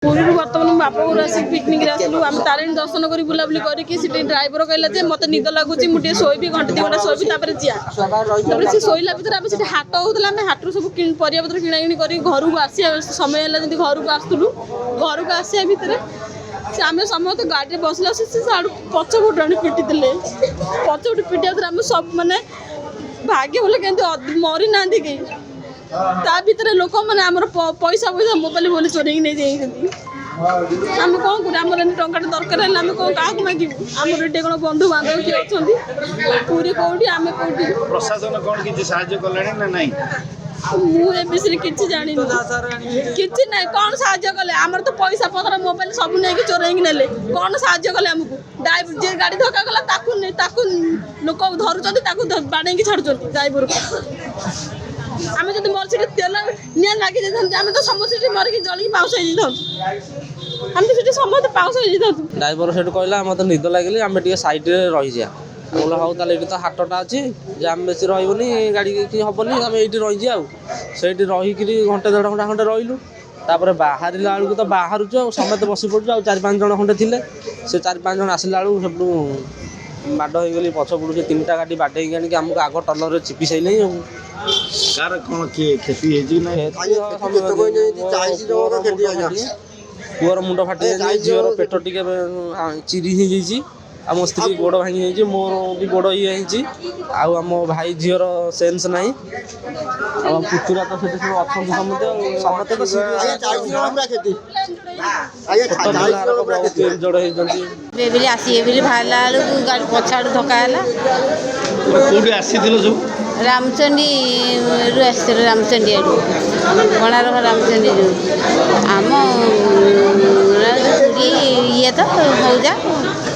पुरी बर्तमान बापा घर आस पिकनिक आसलु आम तारिणी दर्शन कर बुलाबुली करके ड्राइवर कहला जे मत निद लगुच मुझे शोबी घंटे 2 घंटा शोबी जिया से शोला भितर आम से हाट होता आम हाटू सब परियापत्र किणाकिणी कर घर को आसा समय है जमी घर को आसलु घर को आसा भितर से आम समस्त गाड़ी बसला से पछपट आनी पिटी पछपट पिटिया आम सब मानने भाग्य बोले के मरी ना कहीं ता भीतर लोक मैंने आम पैसा पैसा मोबाइल बोले चोरी नहीं जाइए आम कौन कर आम टाटा दरकार है आम कौन क्या मांगू आमर ये कौन बंधु बांधव किए अच्छा पूरी कौटी आम कौटी प्रशासन कौन किसी साहाय्य कले ना नहीं मुझे किसी जानी किसी ना कौन साहाय्य कले आमर तो पैसा पतर मोबाइल सब नहीं चोरई ने कौन साहाय्य कले आमको ड्राइवर जे गाड़ी धक्का गला लोक धरुच्च बाड़े छाड़ुं ड्राइवर आम जो मोर से तेल निआ लगी जाते तो समस्त मरिक जलिकी पाउस आम तो समस्त पाउस ड्राइवर से कहला मत निद लगे आम सैड्रे रही जा बोला हाँ ताले ये तो हाटटा अच्छी जाम बेसी रही गाड़ी कि हेनी आम ये रही से रहीकि घंटे 1.5 घंटा खंडे रहीलु तापर बाहर बेलू तो बाहर समस्त बस पड़ू आ 4-5 जन खंडे थे से 4-5 जन आसला बेलू सब बाड हो गली पछ पड़ू से 3टा गाड़ी बाडे आनिक आमको आग टलर चिपी सारे कार कौन किए क्षति पुअर मुंड फाटी झीवर पेट टी चिरी हो जाइए आ मो स्त्री गोड़ भांगी जाइए मोर भी गोड़ ये आम भाई झीवर सेन्स ना पुतुरा तो सब अच्छा समस्त तो जड़ होती आसी बाहर गाड़ी पछाड़ धक्का कौटी आसी सब रामचंडी रामचंडी कोणार रामचंडी आम ये तो मौजा